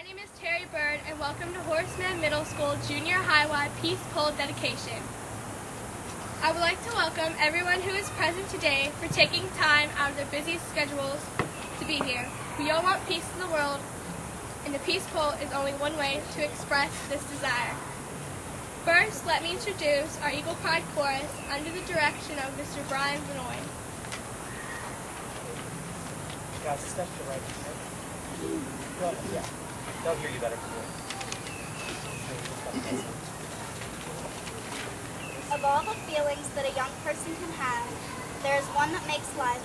name is Terry Bird, and welcome to Horace Mann Middle School Junior High Y Peace Pole Dedication. I would like to welcome everyone who is present today for taking time out of their busy schedules to be here. We all want peace in the world, and the Peace Pole is only one way to express this desire. First, let me introduce our Eagle Pride Chorus under the direction of Mr. Brian Vanoy. Guys, step to the right. Well, yeah. They'll hear you better. Of all the feelings that a young person can have, there is one that makes life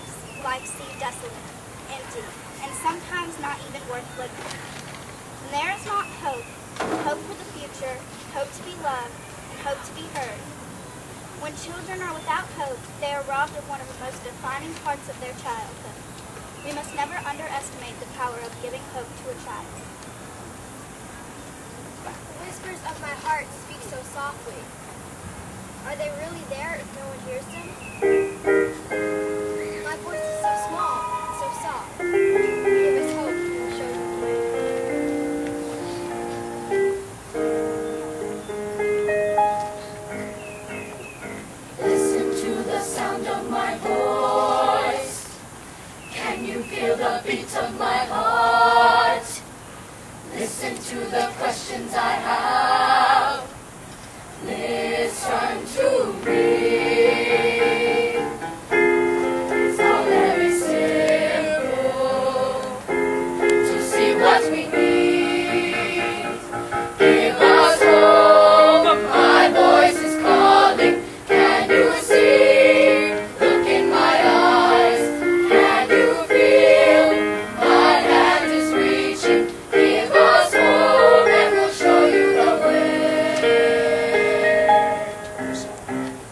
seem desolate, empty, and sometimes not even worth living. When there is not hope, hope for the future, hope to be loved, and hope to be heard. When children are without hope, they are robbed of one of the most defining parts of their childhood. We must never underestimate the power of giving hope to a child. The whispers of my heart speak so softly. Are they really there if no one hears them? My voice is so small and so soft. Give us hope and we'll show you the way. Listen to the sound of my voice. Can you feel the beat of my heart? Listen to the questions I have. Listen to me. It's all very simple to see what we need. Give us hope. My voice is calling. Can you see? Look in my eyes. Can you feel? My hand is reaching. Give us hope and we'll show you the way.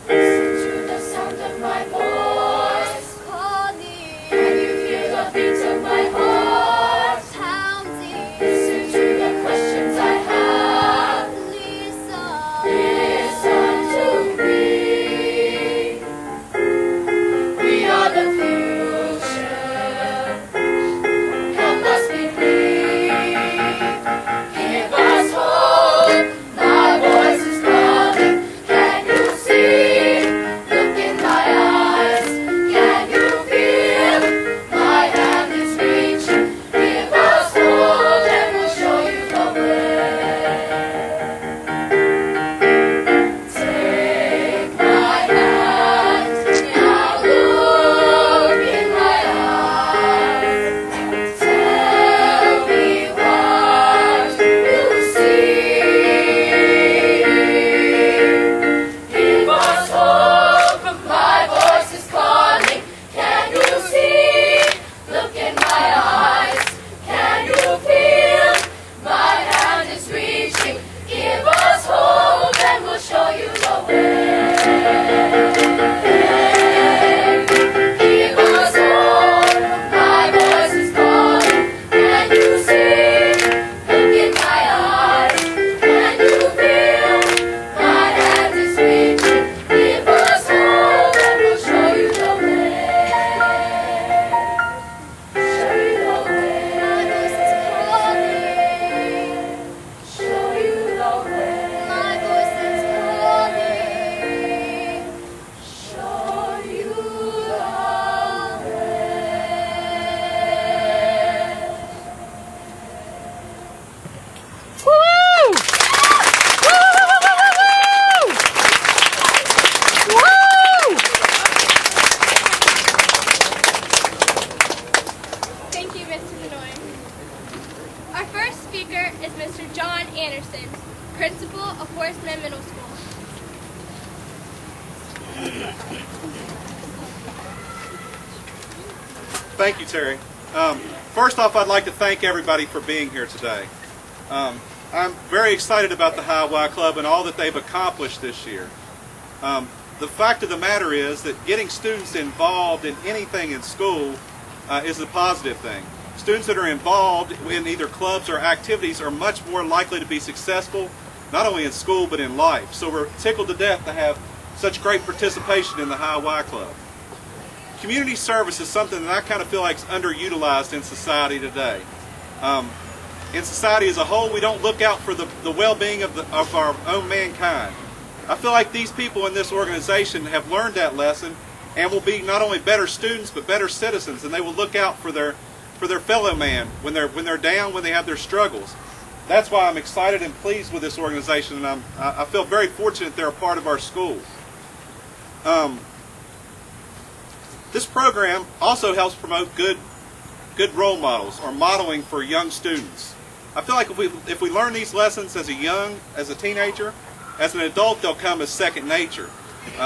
Listen to the sound of my voice calling. Can you feel the beat of my heart pounding? Listen to the questions I have. Listen to me. We are the future. Help us believe. Give us hope. My voice is calling. Can you see? Look in my eyes. Can you feel? My hand is reaching. Give us hope and we'll show you the way. Take my hand. Now look in my eyes. Tell me what you see. Give us hope. My voice is calling. Can you see? Look in my eyes. Can you feel? My hand is reaching. Give us hope and we'll show you the way. Give us hope. My voice is calling. Can you see? Look in my eyes. Can you feel? My hand is reaching. Give us hope and we'll show you the way. Show you the way. My voice is calling. Show you the way. My voice is calling. Show you the way. Woo! Woo! Thank you, Mr. Vanoy. Our first speaker is Mr. John Anderson, principal of Horace Mann Middle School. Thank you, Terry. First off, I'd like to thank everybody for being here today. I'm very excited about the High Y Club and all that they've accomplished this year. The fact of the matter is that getting students involved in anything in school is a positive thing. Students that are involved in either clubs or activities are much more likely to be successful, not only in school but in life. So we're tickled to death to have such great participation in the High Y Club. Community service is something that I kind of feel like is underutilized in society today. in society as a whole, we don't look out for the well-being of our own mankind. I feel like these people in this organization have learned that lesson and will be not only better students but better citizens, and they will look out for their fellow man when they're down, when they have their struggles. That's why I'm excited and pleased with this organization, and I feel very fortunate they're a part of our school. This program also helps promote good role models or modeling for young students. I feel like if we learn these lessons as a teenager, as an adult, they'll come as second nature.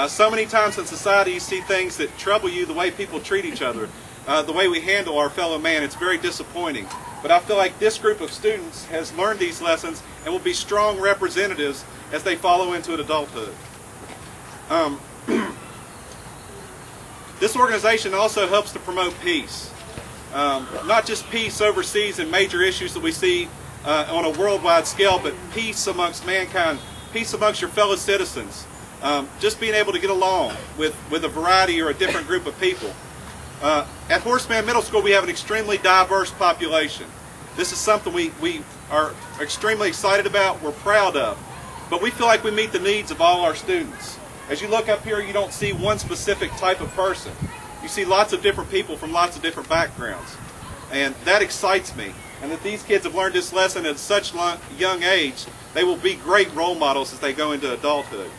So many times in society you see things that trouble you, the way people treat each other, the way we handle our fellow man. It's very disappointing. But I feel like this group of students has learned these lessons and will be strong representatives as they follow into adulthood. This organization also helps to promote peace. Not just peace overseas and major issues that we see on a worldwide scale, but peace amongst mankind, peace amongst your fellow citizens. Just being able to get along with a variety or a different group of people. At Horace Mann Middle School, we have an extremely diverse population. This is something we are extremely excited about, we're proud of. But we feel like we meet the needs of all our students. As you look up here, you don't see one specific type of person. You see lots of different people from lots of different backgrounds. And that excites me. And that these kids have learned this lesson at such young age, they will be great role models as they go into adulthood.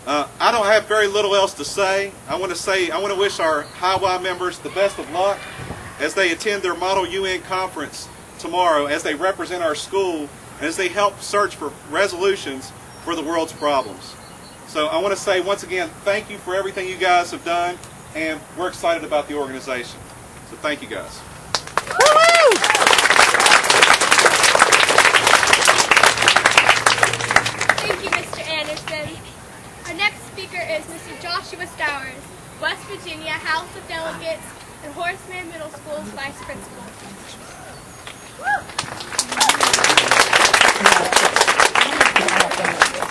I don't have very little else to say. I want to wish our High members the best of luck as they attend their Model UN conference tomorrow, as they represent our school, and as they help search for resolutions for the world's problems. So I want to say once again, thank you for everything you guys have done, and we're excited about the organization. So thank you guys. Thank you, Mr. Anderson. Our next speaker is Mr. Joshua Stowers, West Virginia House of Delegates and Horace Mann Middle School's Vice Principal.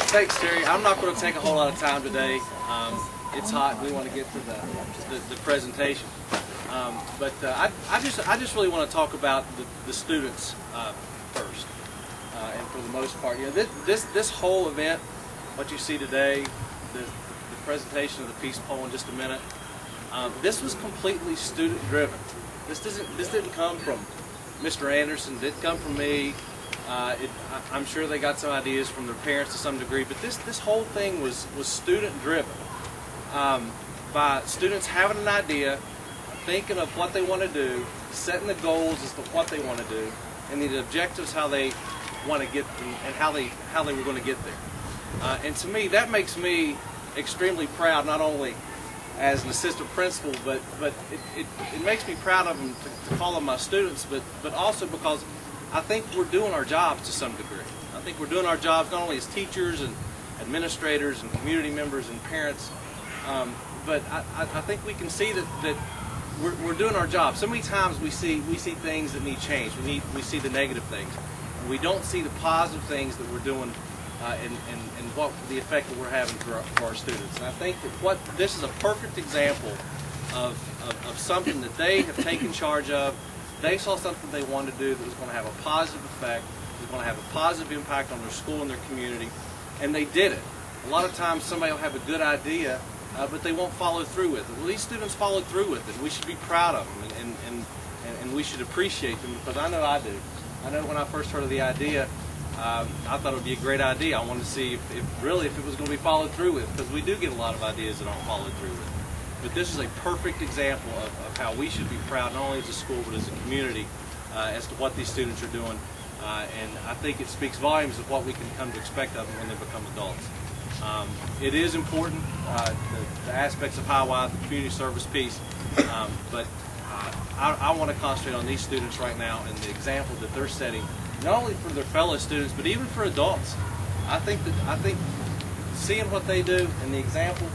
Thanks, Terry. I'm not going to take a whole lot of time today. It's hot. We want to get to the presentation. But I just really want to talk about the students first. And for the most part, you know, this whole event, what you see today, the presentation of the peace poll in just a minute, this was completely student driven. This didn't come from Mr. Anderson. Didn't come from me. I'm sure they got some ideas from their parents to some degree, but this whole thing was student driven. By students having an idea, thinking of what they want to do, setting the goals as to what they want to do, and the objectives how they want to get them, and how they were going to get there. And to me, that makes me extremely proud, not only as an assistant principal, but it makes me proud of them to call them my students, but also because I think we're doing our jobs to some degree. I think we're doing our jobs not only as teachers and administrators and community members and parents, but I think we can see that we're doing our job. So many times we see things that need change. We see the negative things. We don't see the positive things that we're doing and what the effect that we're having for our students. And I think that this is a perfect example of something that they have taken charge of. They saw something they wanted to do that was going to have a positive effect, that was going to have a positive impact on their school and their community, and they did it. A lot of times somebody will have a good idea, but they won't follow through with it. Well, these students followed through with it, and we should be proud of them, and we should appreciate them, because I know I do. I know when I first heard of the idea, I thought it would be a great idea. I wanted to see if it was going to be followed through with, because we do get a lot of ideas that aren't followed through with. But this is a perfect example of how we should be proud, not only as a school, but as a community, as to what these students are doing. And I think it speaks volumes of what we can come to expect of them when they become adults. It is important, the aspects of Highwire, the community service piece, but I want to concentrate on these students right now and the example that they're setting, not only for their fellow students, but even for adults. I think seeing what they do and the example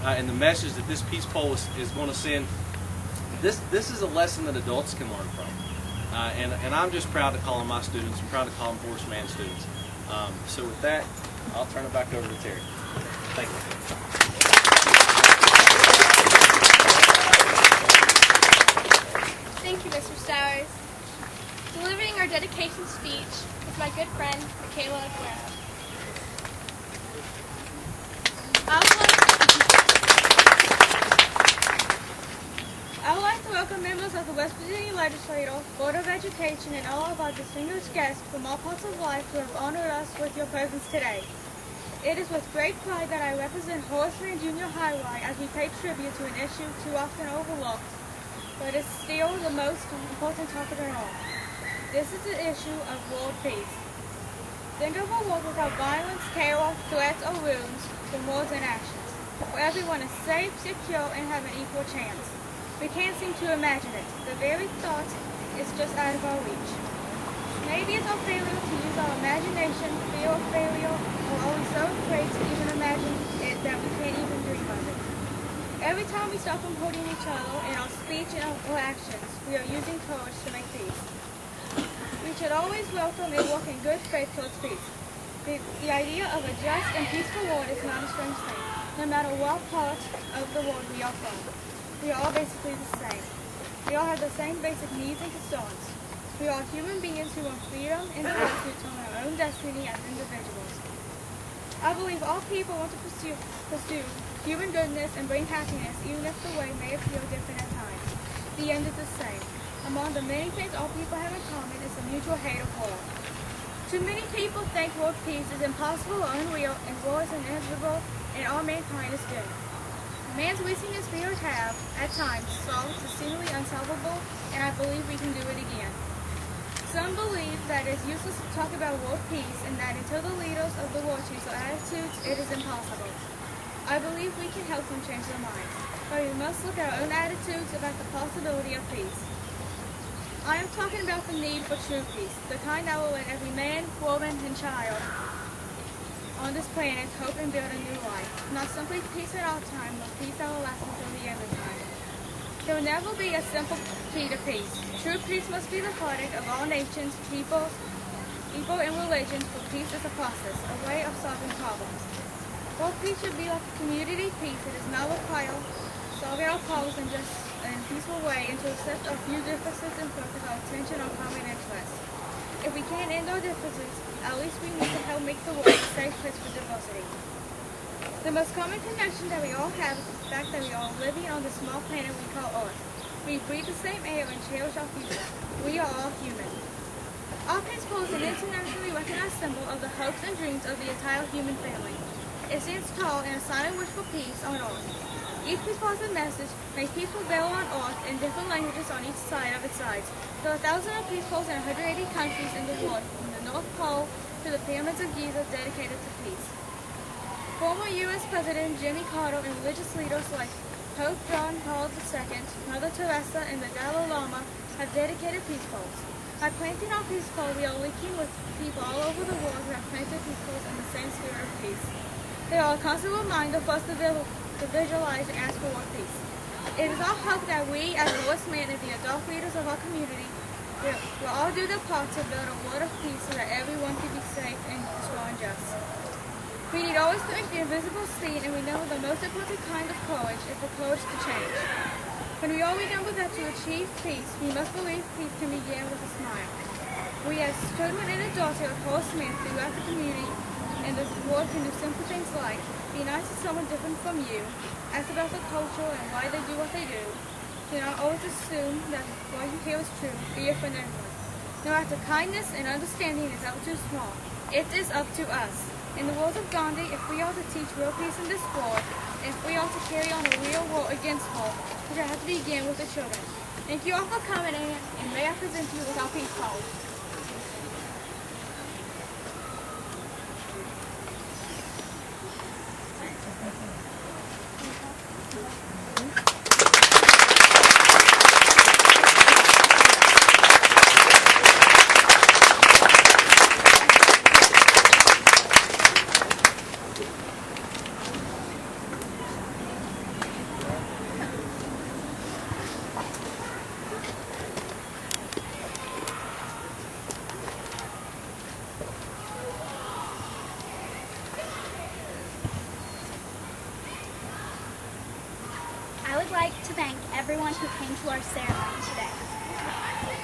and the message that this peace poll is going to send, this is a lesson that adults can learn from. And I'm just proud to call them my students. I'm proud to call them Horace Mann students. So with that, I'll turn it back over to Terry. Thank you. Thank you, Mr. Stowers. Delivering our dedication speech is my good friend, Michaela Aguero. I would like to welcome members of the West Virginia Legislature, Board of Education, and all of our distinguished guests from all parts of life who have honored us with your presence today. It is with great pride that I represent Horace Mann Junior High as we pay tribute to an issue too often overlooked, but is still the most important topic of all. This is the issue of world peace. Think of a world without violence, chaos, threats, or wounds from words and actions, where everyone is safe, secure, and have an equal chance. We can't seem to imagine it. The very thought is just out of our reach. Maybe it's our failure to use our imagination, fear of failure, or are we so afraid to even imagine it that we can't even dream of it? Every time we stop from hurting each other in our speech and our actions, we are using courage to make peace. We should always welcome and work in good faith towards peace. The idea of a just and peaceful world is not a strange thing, no matter what part of the world we are from. We are all basically the same. We all have the same basic needs and concerns. We are human beings who want freedom and the right to determine our own destiny as individuals. I believe all people want to pursue human goodness and bring happiness, even if the way may appear different at times. The end is the same. Among the many things all people have in common is the mutual hate of war. Too many people think world peace is impossible or unreal, and war is inevitable, and all mankind is good. Man's wisdom and spirit have, at times, solved the seemingly unsolvable, and I believe we can do it again. Some believe that it is useless to talk about world peace, and that until the leaders of the world change their attitudes, it is impossible. I believe we can help them change their minds, but we must look at our own attitudes about the possibility of peace. I am talking about the need for true peace, the kind that will let every man, woman, and child on this planet hope and build a new life. Not simply peace at all time, but peace that will last until the end of time. There will never be a simple key to peace. True peace must be the product of all nations, people, and religions, for peace is a process, a way of solving problems. World peace should be like a community peace. It does not require solving our problems in just a peaceful way and to accept our few differences and focus our attention on common interests. If we can't end our differences, at least we need to help make the world a safe place for diversity. The most common connection that we all have is the fact that we are living on the small planet we call Earth. We breathe the same air and cherish our future. We are all human. Our principle is an internationally recognized symbol of the hopes and dreams of the entire human family. It stands tall in a silent wish for peace on Earth. Each piece positive message, may peace prevail on Earth in different languages on each side of its sides. There are thousands of peace poles in 180 countries in the world, from the North Pole to the pyramids of Giza dedicated to peace. Former U.S. President Jimmy Carter and religious leaders like Pope John Paul II, Mother Teresa, and the Dalai Lama have dedicated peace poles. By planting our peace pole, we are linking with people all over the world who have planted peace poles in the same spirit of peace. They are a constant reminder for us to visualize and ask for world peace. It is our hope that we, as Horace Mann and the adult leaders of our community, will all do their part to build a world of peace so that everyone can be safe and strong and just. We need always to make the invisible seen, and we know the most important kind of courage is the courage to change. When we all remember that to achieve peace, we must believe peace can begin with a smile. We as children and adults of Horace Mann throughout the community and this world can do simple things like be nice to someone different from you, ask about their culture and why they do what they do. Do not always assume that what you hear is true, be a friend anyway. No matter kindness and understanding is ever too small, it is up to us. In the words of Gandhi, if we are to teach real peace in this world, if we are to carry on a real war against war, we have to begin with the children. Thank you all for coming in, and may I present you with our peace pole. like to thank everyone who came to our ceremony today.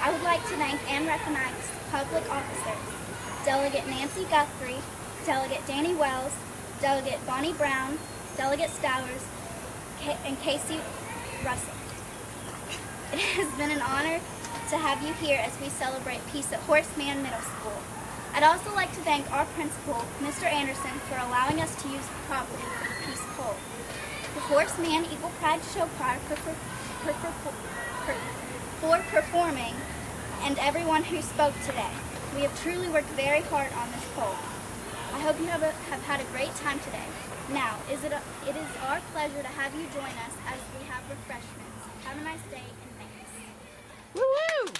I would like to thank and recognize public officers, Delegate Nancy Guthrie, Delegate Danny Wells, Delegate Bonnie Brown, Delegate Stowers, and Casey Russell. It has been an honor to have you here as we celebrate peace at Horace Mann Middle School. I'd also like to thank our principal, Mr. Anderson, for allowing us to use the property for the peace pole. The Horace Mann Eagle Pride Show Choir for performing, and everyone who spoke today. We have truly worked very hard on this pole. I hope you have had a great time today. Now, it is our pleasure to have you join us as we have refreshments. Have a nice day, and thanks. Woo-hoo!